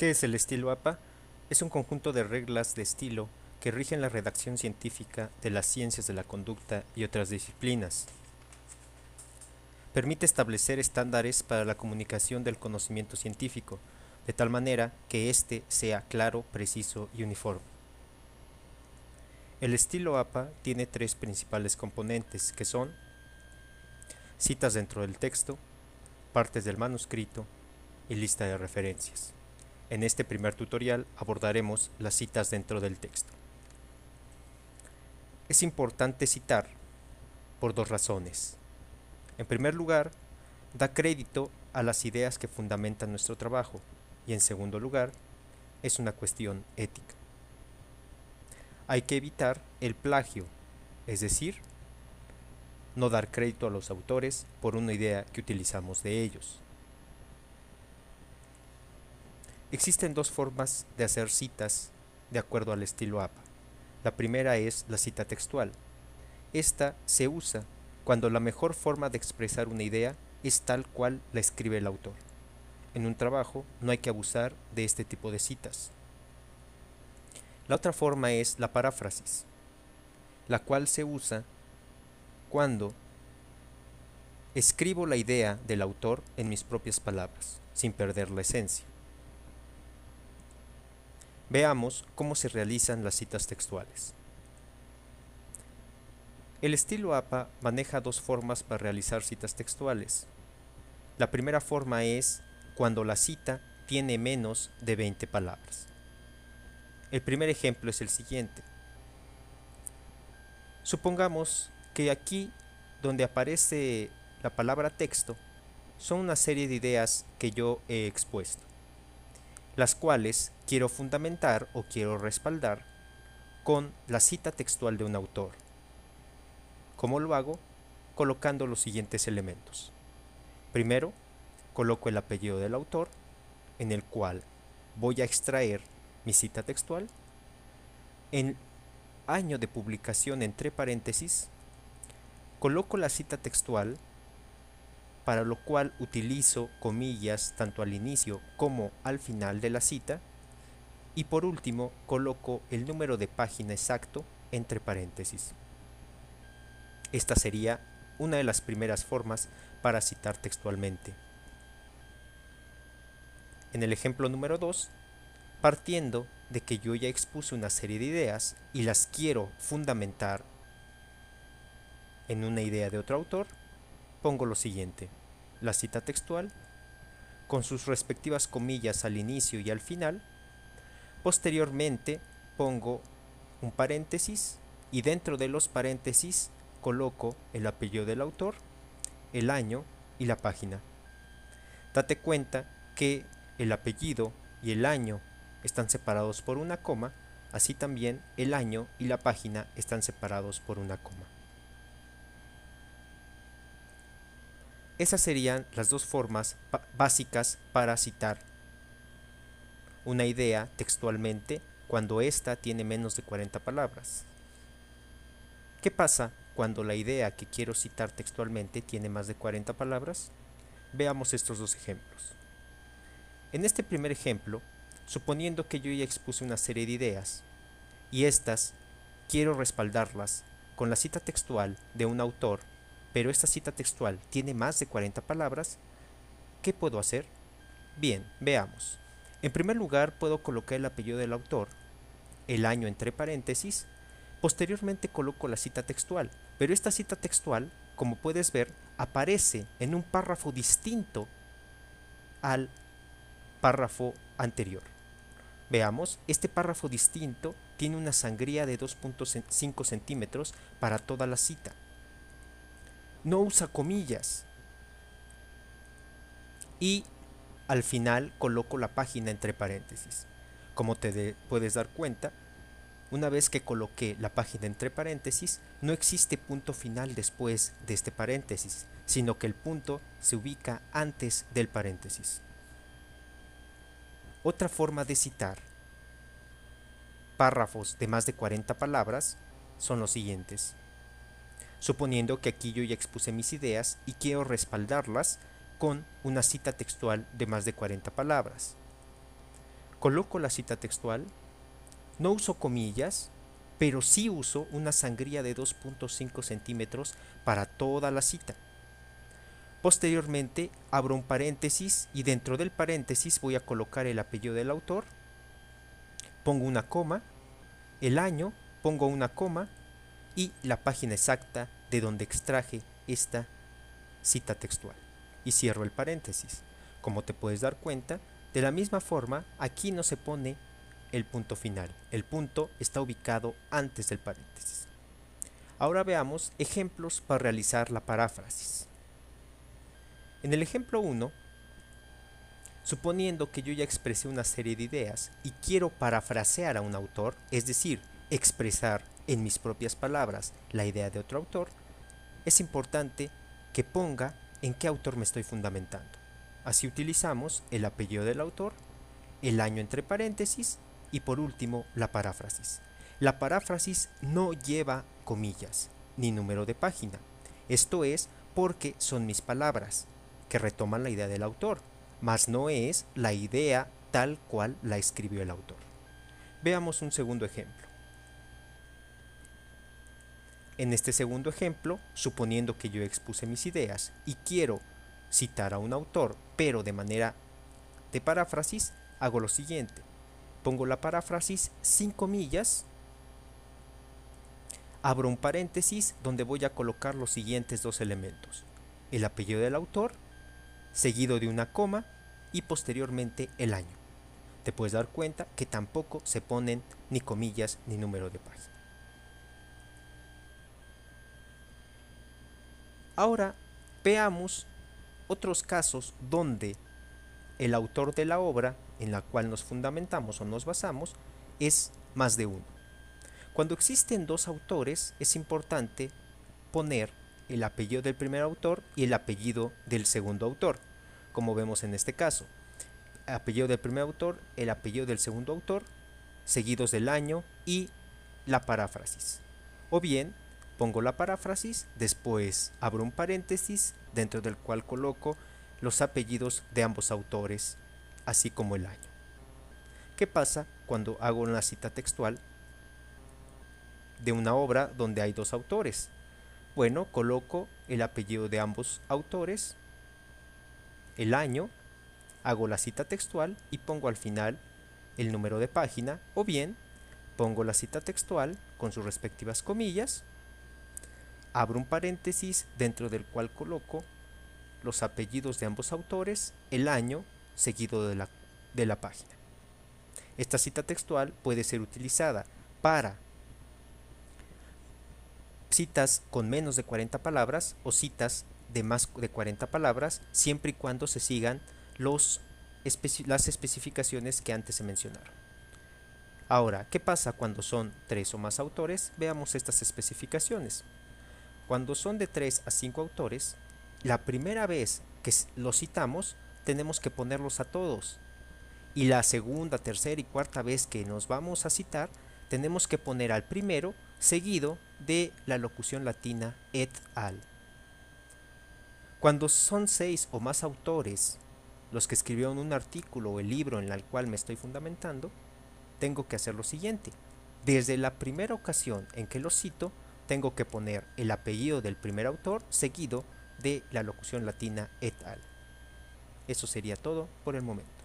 ¿Qué es el estilo APA? Es un conjunto de reglas de estilo que rigen la redacción científica de las ciencias de la conducta y otras disciplinas. Permite establecer estándares para la comunicación del conocimiento científico, de tal manera que éste sea claro, preciso y uniforme. El estilo APA tiene tres principales componentes, que son citas dentro del texto, partes del manuscrito y lista de referencias. En este primer tutorial abordaremos las citas dentro del texto. Es importante citar por dos razones. En primer lugar, da crédito a las ideas que fundamentan nuestro trabajo y en segundo lugar, es una cuestión ética. Hay que evitar el plagio, es decir, no dar crédito a los autores por una idea que utilizamos de ellos. Existen dos formas de hacer citas de acuerdo al estilo APA. La primera es la cita textual. Esta se usa cuando la mejor forma de expresar una idea es tal cual la escribe el autor. En un trabajo no hay que abusar de este tipo de citas. La otra forma es la paráfrasis, la cual se usa cuando escribo la idea del autor en mis propias palabras, sin perder la esencia. Veamos cómo se realizan las citas textuales. El estilo APA maneja dos formas para realizar citas textuales. La primera forma es cuando la cita tiene menos de 20 palabras. El primer ejemplo es el siguiente. Supongamos que aquí, donde aparece la palabra texto, son una serie de ideas que yo he expuesto, las cuales quiero fundamentar o quiero respaldar con la cita textual de un autor. ¿Cómo lo hago? Colocando los siguientes elementos. Primero, coloco el apellido del autor, en el cual voy a extraer mi cita textual. En año de publicación entre paréntesis, coloco la cita textual, para lo cual utilizo comillas tanto al inicio como al final de la cita. Y por último, coloco el número de página exacto entre paréntesis. Esta sería una de las primeras formas para citar textualmente. En el ejemplo número 2, partiendo de que yo ya expuse una serie de ideas y las quiero fundamentar en una idea de otro autor, pongo lo siguiente: la cita textual, con sus respectivas comillas al inicio y al final. Posteriormente pongo un paréntesis y dentro de los paréntesis coloco el apellido del autor, el año y la página. Date cuenta que el apellido y el año están separados por una coma, así también el año y la página están separados por una coma. Esas serían las dos formas básicas para citar una idea textualmente cuando ésta tiene menos de 40 palabras. ¿Qué pasa cuando la idea que quiero citar textualmente tiene más de 40 palabras? Veamos estos dos ejemplos. En este primer ejemplo, suponiendo que yo ya expuse una serie de ideas y estas quiero respaldarlas con la cita textual de un autor, pero esta cita textual tiene más de 40 palabras, ¿qué puedo hacer? Bien, veamos. En primer lugar, puedo colocar el apellido del autor, el año entre paréntesis. Posteriormente coloco la cita textual, pero esta cita textual, como puedes ver, aparece en un párrafo distinto al párrafo anterior. Veamos, este párrafo distinto tiene una sangría de 2.5 centímetros para toda la cita. No usa comillas. Y al final coloco la página entre paréntesis. Como te puedes dar cuenta, una vez que coloqué la página entre paréntesis, no existe punto final después de este paréntesis, sino que el punto se ubica antes del paréntesis. Otra forma de citar párrafos de más de 40 palabras son los siguientes. Suponiendo que aquí yo ya expuse mis ideas y quiero respaldarlas con una cita textual de más de 40 palabras. Coloco la cita textual, no uso comillas, pero sí uso una sangría de 2.5 centímetros para toda la cita. Posteriormente abro un paréntesis y dentro del paréntesis voy a colocar el apellido del autor, pongo una coma, el año, pongo una coma y la página exacta de donde extraje esta cita textual y cierro el paréntesis. Como te puedes dar cuenta, de la misma forma aquí no se pone el punto final, el punto está ubicado antes del paréntesis. Ahora veamos ejemplos para realizar la paráfrasis. En el ejemplo 1, suponiendo que yo ya expresé una serie de ideas y quiero parafrasear a un autor, es decir, expresar en mis propias palabras la idea de otro autor, es importante que ponga en qué autor me estoy fundamentando. Así utilizamos el apellido del autor, el año entre paréntesis y por último la paráfrasis. La paráfrasis no lleva comillas ni número de página. Esto es porque son mis palabras que retoman la idea del autor, mas no es la idea tal cual la escribió el autor. Veamos un segundo ejemplo. En este segundo ejemplo, suponiendo que yo expuse mis ideas y quiero citar a un autor, pero de manera de paráfrasis, hago lo siguiente. Pongo la paráfrasis sin comillas, abro un paréntesis donde voy a colocar los siguientes dos elementos: el apellido del autor, seguido de una coma y posteriormente el año. Te puedes dar cuenta que tampoco se ponen ni comillas ni número de página. Ahora veamos otros casos donde el autor de la obra en la cual nos fundamentamos o nos basamos es más de uno. Cuando existen dos autores es importante poner el apellido del primer autor y el apellido del segundo autor, como vemos en este caso. Apellido del primer autor, el apellido del segundo autor, seguidos del año y la paráfrasis. O bien, pongo la paráfrasis, después abro un paréntesis dentro del cual coloco los apellidos de ambos autores, así como el año. ¿Qué pasa cuando hago una cita textual de una obra donde hay dos autores? Bueno, coloco el apellido de ambos autores, el año, hago la cita textual y pongo al final el número de página, o bien pongo la cita textual con sus respectivas comillas, abro un paréntesis dentro del cual coloco los apellidos de ambos autores, el año seguido de la página. Esta cita textual puede ser utilizada para citas con menos de 40 palabras o citas de más de 40 palabras, siempre y cuando se sigan las especificaciones que antes se mencionaron. Ahora, ¿qué pasa cuando son 3 o más autores? Veamos estas especificaciones. Cuando son de 3 a 5 autores, la primera vez que los citamos tenemos que ponerlos a todos, y la segunda, tercera y cuarta vez que nos vamos a citar tenemos que poner al primero seguido de la locución latina et al. Cuando son 6 o más autores los que escribieron un artículo o el libro en el cual me estoy fundamentando, tengo que hacer lo siguiente. Desde la primera ocasión en que lo cito, tengo que poner el apellido del primer autor seguido de la locución latina et al. Eso sería todo por el momento.